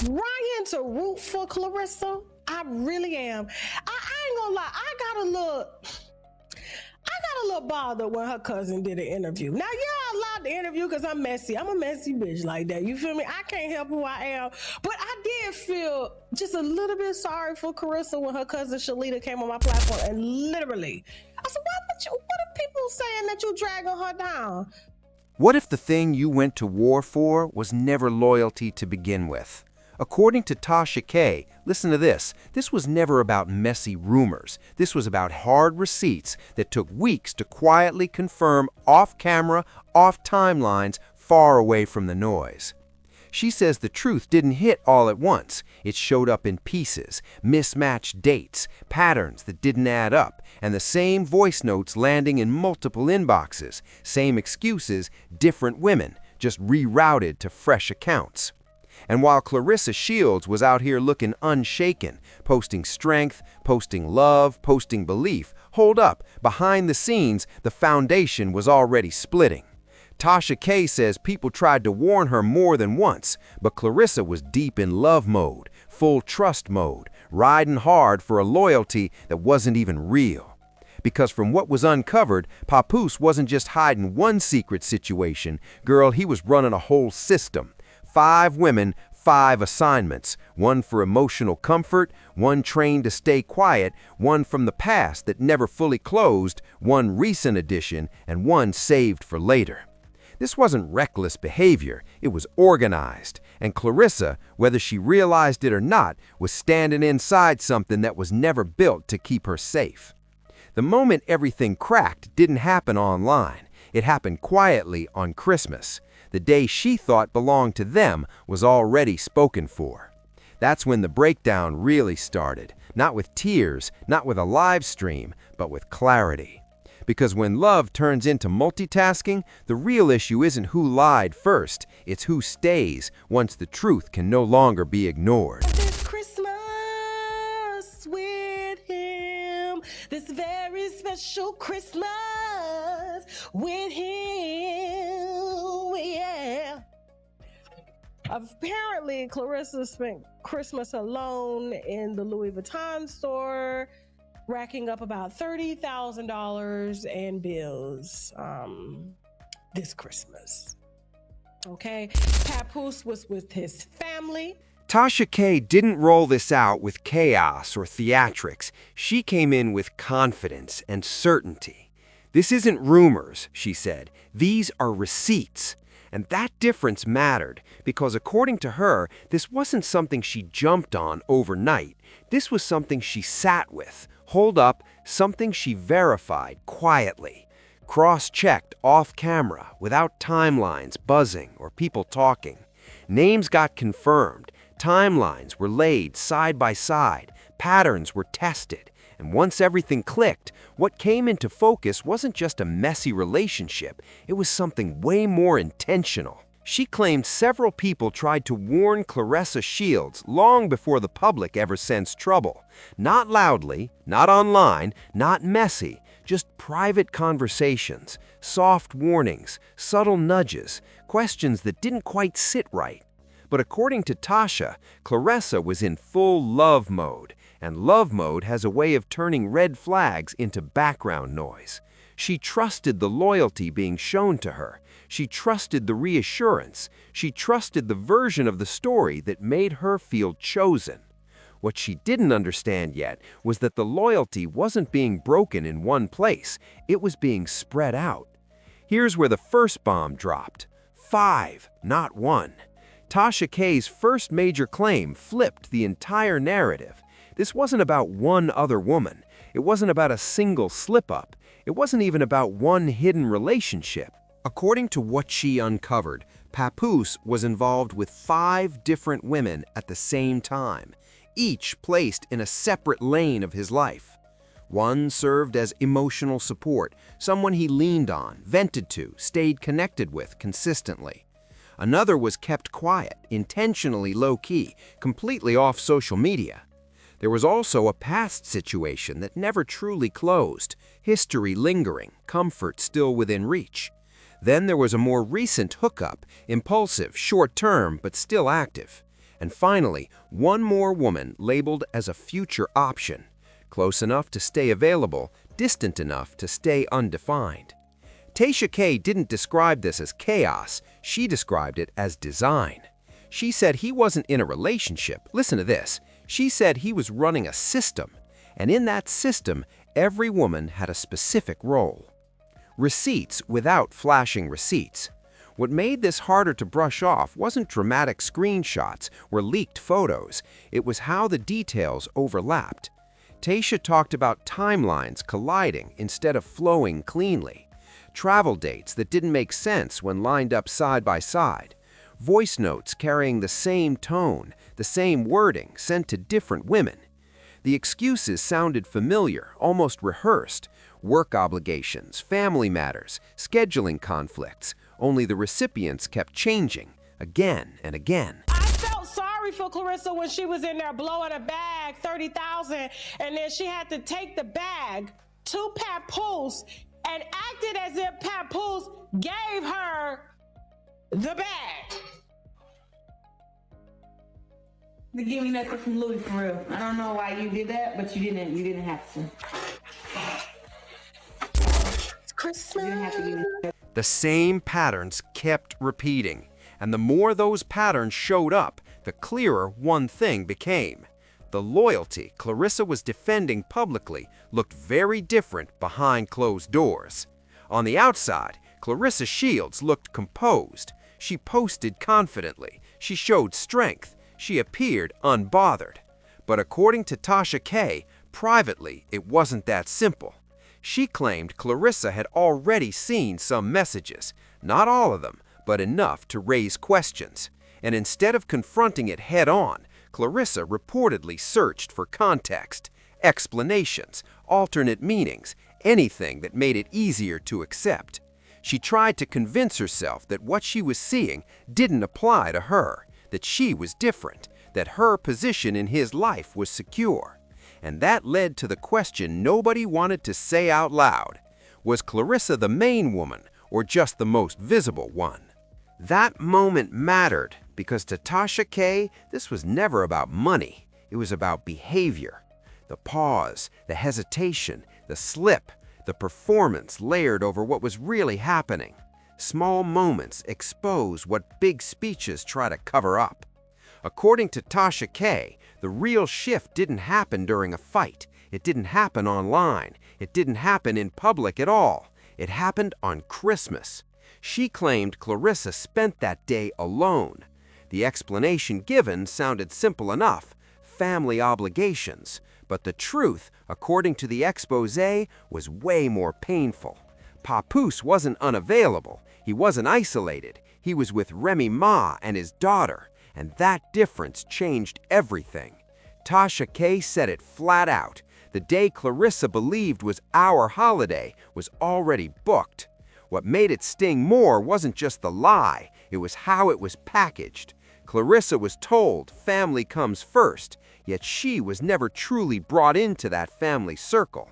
trying to root for Claressa. I really am. I ain't gonna lie. I got a little bothered when her cousin did an interview. Now, yeah, I allowed the interview because I'm messy. I'm a messy bitch like that. You feel me? I can't help who I am. But I did feel just a little bit sorry for Claressa when her cousin Shalita came on my platform and literally, I said, what are people saying that you dragging her down? What if the thing you went to war for was never loyalty to begin with? According to Tasha K, listen to this. This was never about messy rumors. This was about hard receipts that took weeks to quietly confirm off-camera, off-timelines, far away from the noise. She says the truth didn't hit all at once. It showed up in pieces, mismatched dates, patterns that didn't add up, and the same voice notes landing in multiple inboxes, same excuses, different women, just rerouted to fresh accounts. And while Claressa Shields was out here looking unshaken, posting strength, posting love, posting belief, hold up, behind the scenes, the foundation was already splitting. Tasha K says people tried to warn her more than once, but Claressa was deep in love mode, full trust mode, riding hard for a loyalty that wasn't even real. Because from what was uncovered, Papoose wasn't just hiding one secret situation. Girl, he was running a whole system. 5 women, 5 assignments, one for emotional comfort, one trained to stay quiet, one from the past that never fully closed, one recent addition, and one saved for later. This wasn't reckless behavior, it was organized, and Claressa, whether she realized it or not, was standing inside something that was never built to keep her safe. The moment everything cracked didn't happen online, it happened quietly on Christmas. The day she thought belonged to them was already spoken for. That's when the breakdown really started, not with tears, not with a live stream, but with clarity. Because when love turns into multitasking, the real issue isn't who lied first, it's who stays once the truth can no longer be ignored. This Christmas with him, this very special Christmas with him, yeah. Apparently, Claressa spent Christmas alone in the Louis Vuitton store, racking up about $30,000 in bills this Christmas. Okay, Papoose was with his family. Tasha K didn't roll this out with chaos or theatrics. She came in with confidence and certainty. This isn't rumors, she said. These are receipts. And that difference mattered because, according to her, this wasn't something she jumped on overnight. This was something she sat with. Hold up, something she verified quietly. Cross-checked off camera, without timelines buzzing or people talking. Names got confirmed. Timelines were laid side by side. Patterns were tested. And once everything clicked, what came into focus wasn't just a messy relationship, it was something way more intentional. She claimed several people tried to warn Claressa Shields long before the public ever sensed trouble. Not loudly, not online, not messy, just private conversations, soft warnings, subtle nudges, questions that didn't quite sit right. But according to Tasha, Claressa was in full love mode. And love mode has a way of turning red flags into background noise. She trusted the loyalty being shown to her. She trusted the reassurance. She trusted the version of the story that made her feel chosen. What she didn't understand yet was that the loyalty wasn't being broken in one place. It was being spread out. Here's where the first bomb dropped. 5, not 1. Tasha K's first major claim flipped the entire narrative. This wasn't about one other woman. It wasn't about a single slip-up. It wasn't even about one hidden relationship. According to what she uncovered, Papoose was involved with 5 different women at the same time, each placed in a separate lane of his life. One served as emotional support, someone he leaned on, vented to, stayed connected with consistently. Another was kept quiet, intentionally low-key, completely off social media. There was also a past situation that never truly closed, history lingering, comfort still within reach. Then there was a more recent hookup, impulsive, short-term, but still active. And finally, one more woman labeled as a future option, close enough to stay available, distant enough to stay undefined. Tasha K didn't describe this as chaos, she described it as design. She said he wasn't in a relationship. Listen to this. She said he was running a system, and in that system, every woman had a specific role. Receipts without flashing receipts. What made this harder to brush off wasn't dramatic screenshots or leaked photos. It was how the details overlapped. Tasha talked about timelines colliding instead of flowing cleanly. Travel dates that didn't make sense when lined up side by side. Voice notes carrying the same tone, the same wording sent to different women. The excuses sounded familiar, almost rehearsed. Work obligations, family matters, scheduling conflicts. Only the recipients kept changing, again and again. I felt sorry for Claressa when she was in there blowing a bag, $30,000, and then she had to take the bag to Papoose and acted as if Papoose gave her the bag. To give me nothing from Louis for real. I don't know why you did that, but you didn't have to. It's Christmas. You didn't have to give me that. The same patterns kept repeating, and the more those patterns showed up, the clearer one thing became. The loyalty Claressa was defending publicly looked very different behind closed doors. On the outside, Claressa Shields looked composed. She posted confidently. She showed strength. She appeared unbothered. But according to Tasha K, privately, it wasn't that simple. She claimed Claressa had already seen some messages, not all of them, but enough to raise questions. And instead of confronting it head-on, Claressa reportedly searched for context, explanations, alternate meanings, anything that made it easier to accept. She tried to convince herself that what she was seeing didn't apply to her, that she was different, that her position in his life was secure. And that led to the question nobody wanted to say out loud. Was Claressa the main woman or just the most visible one? That moment mattered because to Tasha K, this was never about money. It was about behavior. The pause, the hesitation, the slip, the performance layered over what was really happening. Small moments expose what big speeches try to cover up. According to Tasha K, the real shift didn't happen during a fight. It didn't happen online. It didn't happen in public at all. It happened on Christmas. She claimed Claressa spent that day alone. The explanation given sounded simple enough, family obligations. But the truth, according to the exposé, was way more painful. Papoose wasn't unavailable. He wasn't isolated. He was with Remy Ma and his daughter. And that difference changed everything. Tasha K said it flat out. The day Claressa believed was our holiday was already booked. What made it sting more wasn't just the lie, it was how it was packaged. Claressa was told family comes first, yet she was never truly brought into that family circle.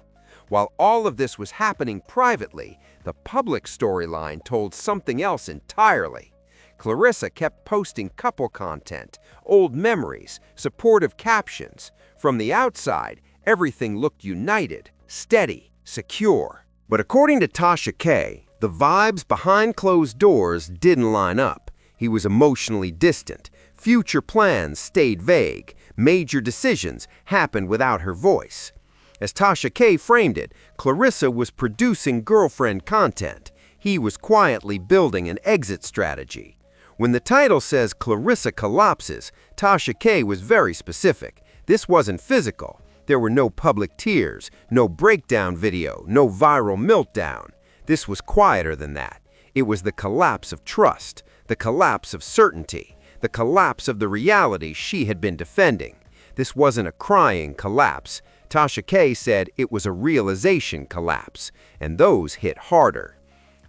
While all of this was happening privately, the public storyline told something else entirely. Claressa kept posting couple content, old memories, supportive captions. From the outside, everything looked united, steady, secure. But according to Tasha K, the vibes behind closed doors didn't line up. He was emotionally distant. Future plans stayed vague. Major decisions happened without her voice. As Tasha K framed it, Claressa was producing girlfriend content. He was quietly building an exit strategy. When the title says Claressa collapses, Tasha K was very specific. This wasn't physical. There were no public tears, no breakdown video, no viral meltdown. This was quieter than that. It was the collapse of trust, the collapse of certainty, the collapse of the reality she had been defending. This wasn't a crying collapse. Tasha K said it was a realization collapse, and those hit harder.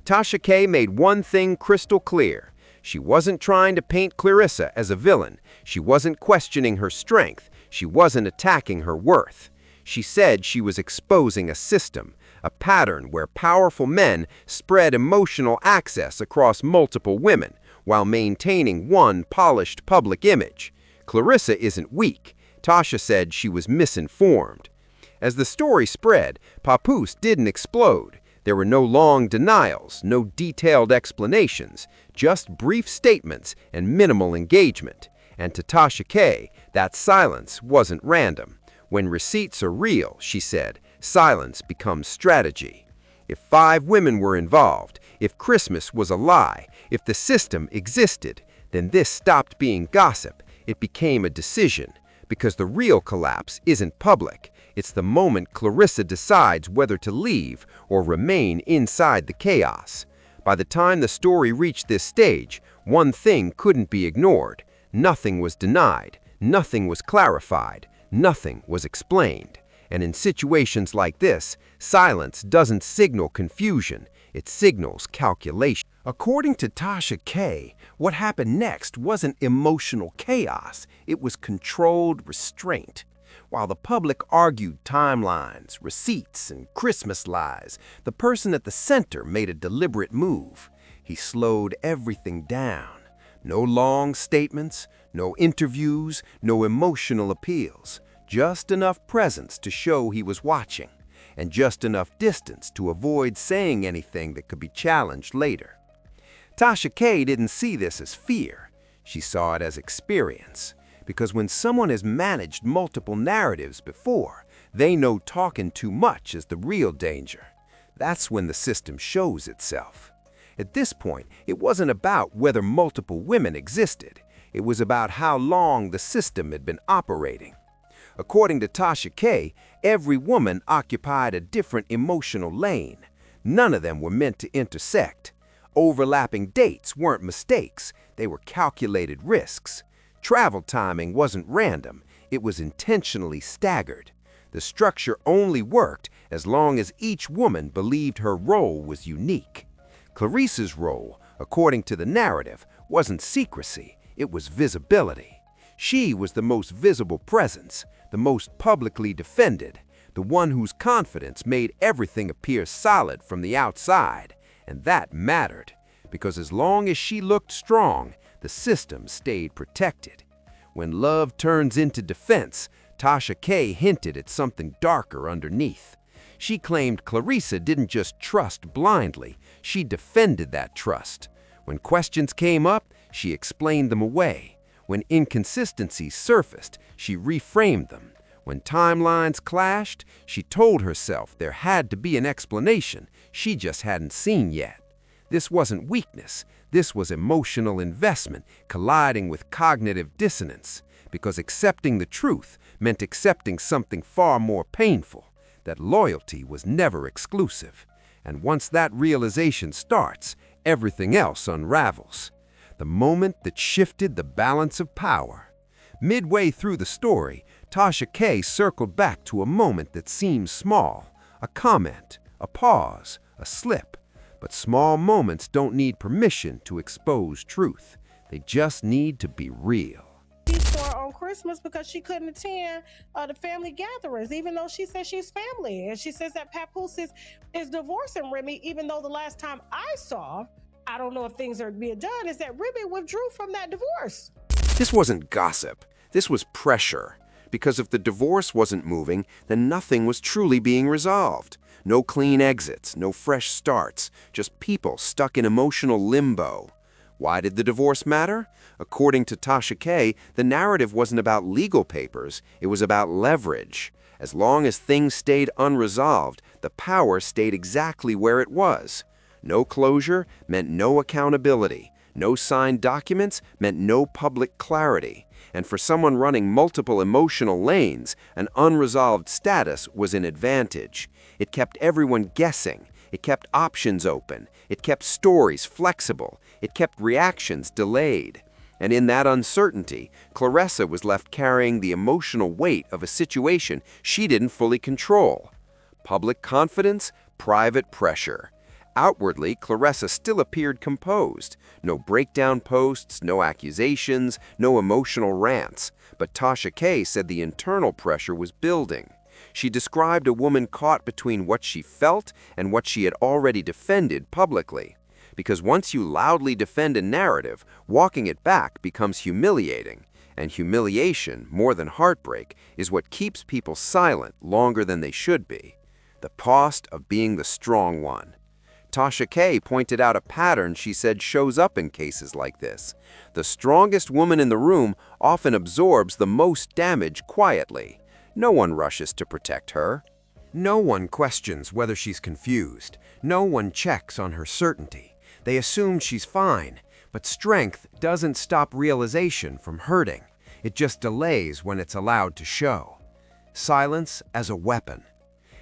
Tasha K made one thing crystal clear. She wasn't trying to paint Claressa as a villain. She wasn't questioning her strength. She wasn't attacking her worth. She said she was exposing a system, a pattern where powerful men spread emotional access across multiple women while maintaining one polished public image. Claressa isn't weak. Tasha said she was misinformed. As the story spread, Papoose didn't explode. There were no long denials, no detailed explanations, just brief statements and minimal engagement. And to Tasha K., that silence wasn't random. When receipts are real, she said, silence becomes strategy. If 5 women were involved, if Christmas was a lie, if the system existed, then this stopped being gossip. It became a decision. Because the real collapse isn't public. It's the moment Claressa decides whether to leave or remain inside the chaos. By the time the story reached this stage, one thing couldn't be ignored. Nothing was denied, nothing was clarified, nothing was explained. And in situations like this, silence doesn't signal confusion, it signals calculation. According to Tasha K., what happened next wasn't emotional chaos, it was controlled restraint. While the public argued timelines, receipts, and Christmas lies, the person at the center made a deliberate move. He slowed everything down. No long statements, no interviews, no emotional appeals. Just enough presence to show he was watching, and just enough distance to avoid saying anything that could be challenged later. Tasha K. didn't see this as fear. She saw it as experience. Because when someone has managed multiple narratives before, they know talking too much is the real danger. That's when the system shows itself. At this point, it wasn't about whether multiple women existed. It was about how long the system had been operating. According to Tasha K., every woman occupied a different emotional lane. None of them were meant to intersect. Overlapping dates weren't mistakes, they were calculated risks. Travel timing wasn't random, it was intentionally staggered. The structure only worked as long as each woman believed her role was unique. Claressa's role, according to the narrative, wasn't secrecy, it was visibility. She was the most visible presence, the most publicly defended, the one whose confidence made everything appear solid from the outside. And that mattered, because as long as she looked strong, the system stayed protected. When love turns into defense, Tasha K. hinted at something darker underneath. She claimed Claressa didn't just trust blindly, she defended that trust. When questions came up, she explained them away. When inconsistencies surfaced, she reframed them. When timelines clashed, she told herself there had to be an explanation she just hadn't seen yet. This wasn't weakness, this was emotional investment colliding with cognitive dissonance, because accepting the truth meant accepting something far more painful, that loyalty was never exclusive. And once that realization starts, everything else unravels. The moment that shifted the balance of power. Midway through the story, Tasha K. circled back to a moment that seemed small, a comment, a pause, a slip. But small moments don't need permission to expose truth. They just need to be real. Store on Christmas because she couldn't attend the family gatherings, even though she says she's family. And she says that Papoose is divorcing Remy, even though the last time I saw, I don't know if things are being done, is that Remy withdrew from that divorce. This wasn't gossip. This was pressure. Because if the divorce wasn't moving, then nothing was truly being resolved. No clean exits, no fresh starts, just people stuck in emotional limbo. Why did the divorce matter? According to Tasha K., the narrative wasn't about legal papers, it was about leverage. As long as things stayed unresolved, the power stayed exactly where it was. No closure meant no accountability. No signed documents meant no public clarity. And for someone running multiple emotional lanes, an unresolved status was an advantage. It kept everyone guessing. It kept options open. It kept stories flexible. It kept reactions delayed. And in that uncertainty, Claressa was left carrying the emotional weight of a situation she didn't fully control. Public confidence, private pressure. Outwardly, Claressa still appeared composed. No breakdown posts, no accusations, no emotional rants. But Tasha K. said the internal pressure was building. She described a woman caught between what she felt and what she had already defended publicly. Because once you loudly defend a narrative, walking it back becomes humiliating. And humiliation, more than heartbreak, is what keeps people silent longer than they should be. The cost of being the strong one. Tasha K pointed out a pattern she said shows up in cases like this. The strongest woman in the room often absorbs the most damage quietly. No one rushes to protect her. No one questions whether she's confused. No one checks on her certainty. They assume she's fine, but strength doesn't stop realization from hurting. It just delays when it's allowed to show. Silence as a weapon.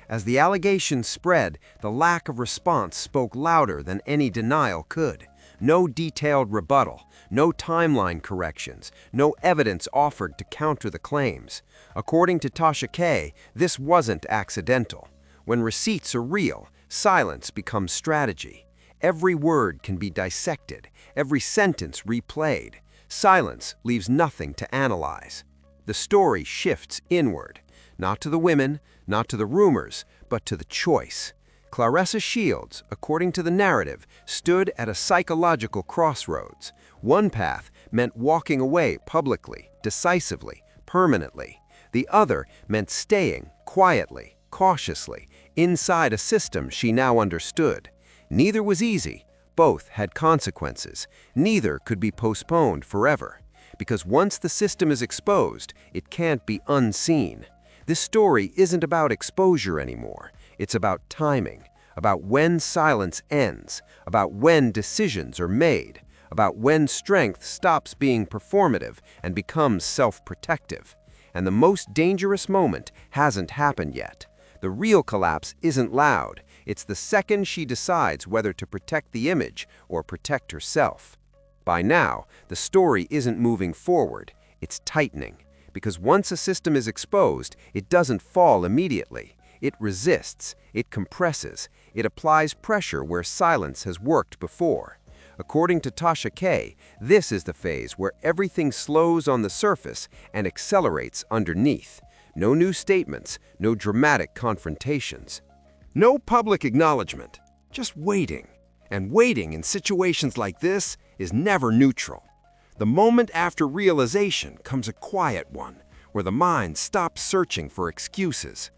As the allegations spread, the lack of response spoke louder than any denial could. No detailed rebuttal, no timeline corrections, no evidence offered to counter the claims. According to Tasha K, this wasn't accidental. When receipts are real, silence becomes strategy. Every word can be dissected, every sentence replayed. Silence leaves nothing to analyze. The story shifts inward, not to the women, not to the rumors, but to the choice. Claressa Shields, according to the narrative, stood at a psychological crossroads. One path meant walking away publicly, decisively, permanently. The other meant staying quietly, cautiously, inside a system she now understood. Neither was easy. Both had consequences. Neither could be postponed forever. Because once the system is exposed, it can't be unseen. This story isn't about exposure anymore. It's about timing, about when silence ends, about when decisions are made, about when strength stops being performative and becomes self-protective. And the most dangerous moment hasn't happened yet. The real collapse isn't loud. It's the second she decides whether to protect the image or protect herself. By now, the story isn't moving forward. It's tightening. Because once a system is exposed, it doesn't fall immediately. It resists, it compresses, it applies pressure where silence has worked before. According to Tasha K, this is the phase where everything slows on the surface and accelerates underneath. No new statements, no dramatic confrontations. No public acknowledgement, just waiting. And waiting in situations like this is never neutral. The moment after realization comes a quiet one, where the mind stops searching for excuses.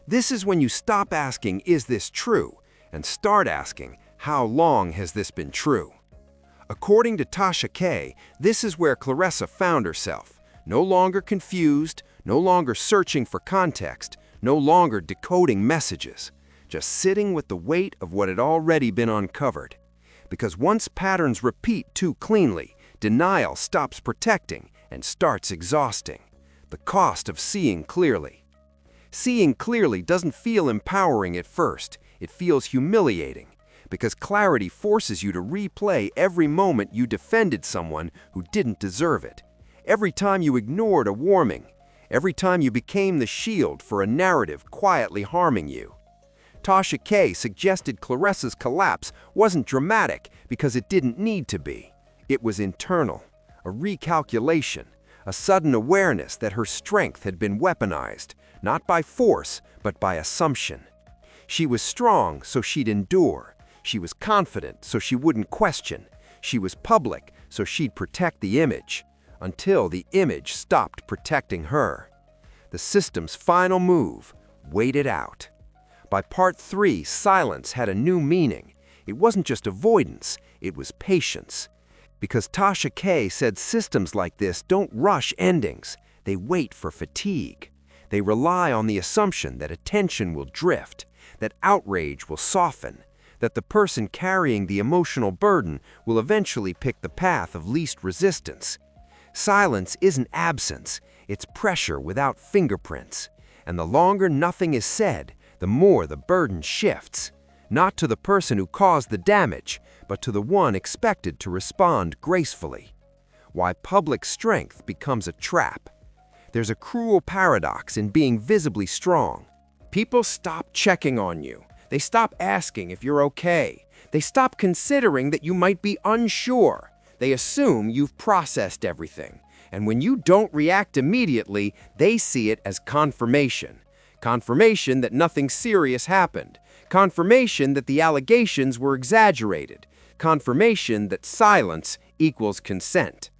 This is when you stop asking, "Is this true?" and start asking, "How long has this been true?" According to Tasha K, this is where Claressa found herself. No longer confused, no longer searching for context, no longer decoding messages. Just sitting with the weight of what had already been uncovered. Because once patterns repeat too cleanly, denial stops protecting and starts exhausting. The cost of seeing clearly. Seeing clearly doesn't feel empowering at first. It feels humiliating. Because clarity forces you to replay every moment you defended someone who didn't deserve it. Every time you ignored a warning. Every time you became the shield for a narrative quietly harming you. Tasha K suggested Claressa's collapse wasn't dramatic because it didn't need to be. It was internal, a recalculation, a sudden awareness that her strength had been weaponized, not by force, but by assumption. She was strong, so she'd endure. She was confident, so she wouldn't question. She was public, so she'd protect the image, until the image stopped protecting her. The system's final move, wait it out. By part 3, silence had a new meaning. It wasn't just avoidance, it was patience. Because Tasha K said systems like this don't rush endings, they wait for fatigue. They rely on the assumption that attention will drift, that outrage will soften, that the person carrying the emotional burden will eventually pick the path of least resistance. Silence isn't absence, it's pressure without fingerprints. And the longer nothing is said, the more the burden shifts. Not to the person who caused the damage, but to the one expected to respond gracefully. Why public strength becomes a trap. There's a cruel paradox in being visibly strong. People stop checking on you. They stop asking if you're okay. They stop considering that you might be unsure. They assume you've processed everything. And when you don't react immediately, they see it as confirmation. Confirmation that nothing serious happened. Confirmation that the allegations were exaggerated. Confirmation that silence equals consent.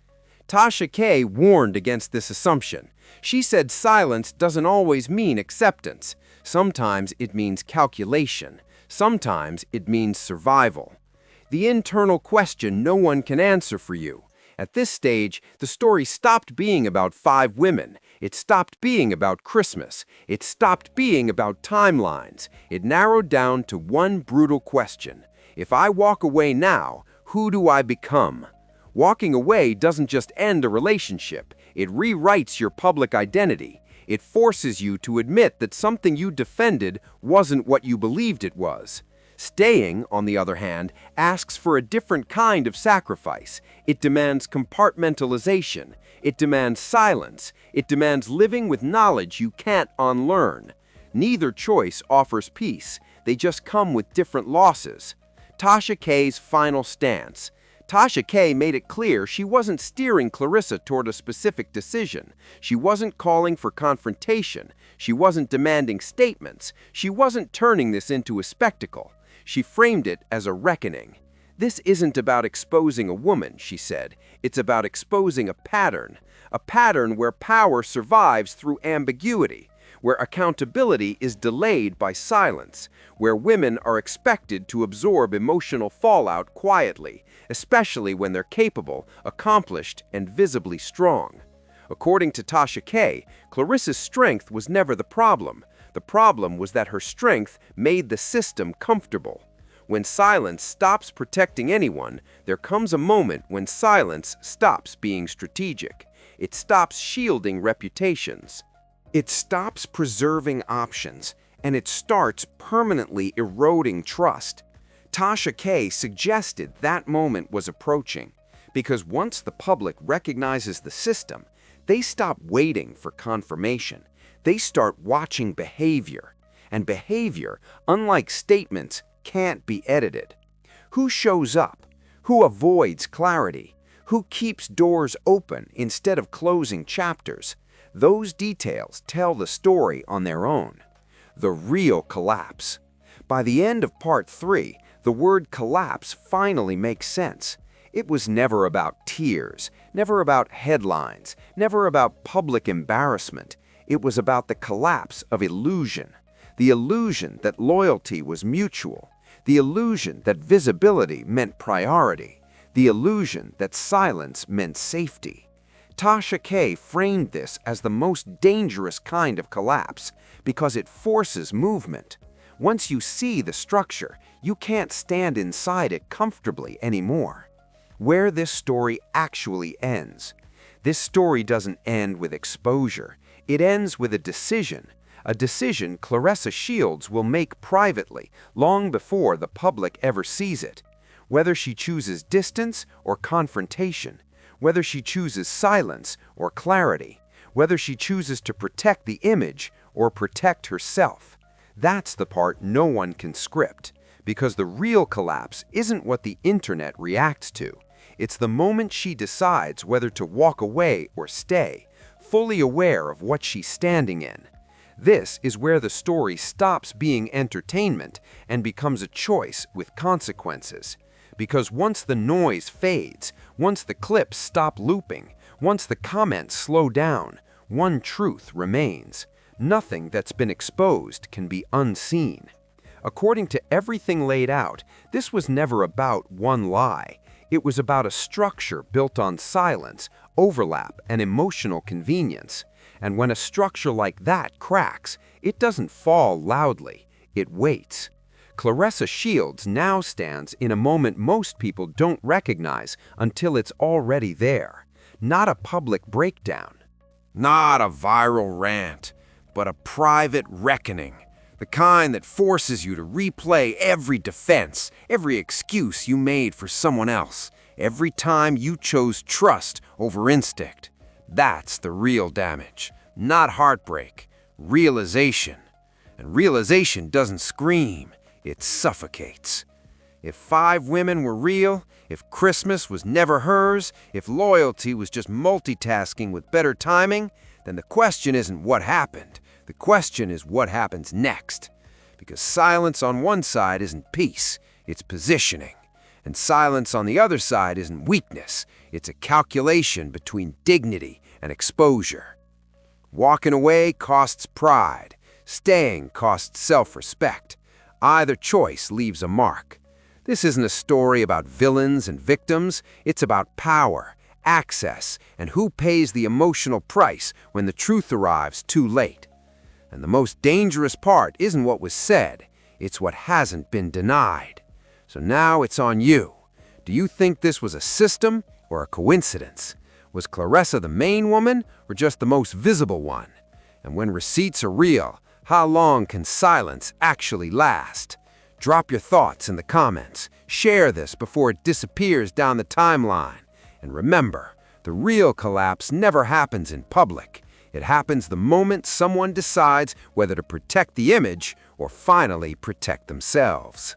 Tasha K warned against this assumption. She said silence doesn't always mean acceptance. Sometimes it means calculation. Sometimes it means survival. The internal question no one can answer for you. At this stage, the story stopped being about 5 women. It stopped being about Christmas. It stopped being about timelines. It narrowed down to one brutal question. If I walk away now, who do I become? Walking away doesn't just end a relationship. It rewrites your public identity. It forces you to admit that something you defended wasn't what you believed it was. Staying, on the other hand, asks for a different kind of sacrifice. It demands compartmentalization. It demands silence. It demands living with knowledge you can't unlearn. Neither choice offers peace. They just come with different losses. Tasha K's final stance. Tasha K made it clear she wasn't steering Claressa toward a specific decision. She wasn't calling for confrontation. She wasn't demanding statements. She wasn't turning this into a spectacle. She framed it as a reckoning. This isn't about exposing a woman, she said. It's about exposing a pattern where power survives through ambiguity, where accountability is delayed by silence, where women are expected to absorb emotional fallout quietly, especially when they're capable, accomplished, and visibly strong. According to Tasha K, Claressa's strength was never the problem. The problem was that her strength made the system comfortable. When silence stops protecting anyone, there comes a moment when silence stops being strategic. It stops shielding reputations. It stops preserving options, and it starts permanently eroding trust. Tasha K suggested that moment was approaching, because once the public recognizes the system, they stop waiting for confirmation. They start watching behavior, and behavior, unlike statements, can't be edited. Who shows up? Who avoids clarity? Who keeps doors open instead of closing chapters? Those details tell the story on their own. The real collapse. By the end of Part 3, the word collapse finally makes sense. It was never about tears, never about headlines, never about public embarrassment. It was about the collapse of illusion. The illusion that loyalty was mutual. The illusion that visibility meant priority. The illusion that silence meant safety. Tasha K framed this as the most dangerous kind of collapse because it forces movement. Once you see the structure, you can't stand inside it comfortably anymore. Where this story actually ends. This story doesn't end with exposure. It ends with a decision Claressa Shields will make privately, long before the public ever sees it. Whether she chooses distance or confrontation, whether she chooses silence or clarity, whether she chooses to protect the image or protect herself. That's the part no one can script, because the real collapse isn't what the internet reacts to. It's the moment she decides whether to walk away or stay, fully aware of what she's standing in. This is where the story stops being entertainment and becomes a choice with consequences. Because once the noise fades, once the clips stop looping, once the comments slow down, one truth remains. Nothing that's been exposed can be unseen. According to everything laid out, this was never about one lie. It was about a structure built on silence, overlap, and emotional convenience. And when a structure like that cracks, it doesn't fall loudly. It waits. Claressa Shields now stands in a moment most people don't recognize until it's already there. Not a public breakdown. Not a viral rant, but a private reckoning. The kind that forces you to replay every defense, every excuse you made for someone else, every time you chose trust over instinct. That's the real damage, not heartbreak, realization. And realization doesn't scream, it suffocates. If 5 women were real, if Christmas was never hers, if loyalty was just multitasking with better timing, then the question isn't what happened. The question is what happens next. Because silence on one side isn't peace, it's positioning. And silence on the other side isn't weakness, It's a calculation between dignity and exposure. Walking away costs pride. Staying costs self-respect. Either choice leaves a mark. This isn't a story about villains and victims. It's about power, access, and who pays the emotional price when the truth arrives too late. And the most dangerous part isn't what was said. It's what hasn't been denied. So now it's on you. Do you think this was a system or a coincidence? Was Claressa the main woman or just the most visible one? And when receipts are real, how long can silence actually last? Drop your thoughts in the comments. Share this before it disappears down the timeline. And remember, the real collapse never happens in public. It happens the moment someone decides whether to protect the image or finally protect themselves.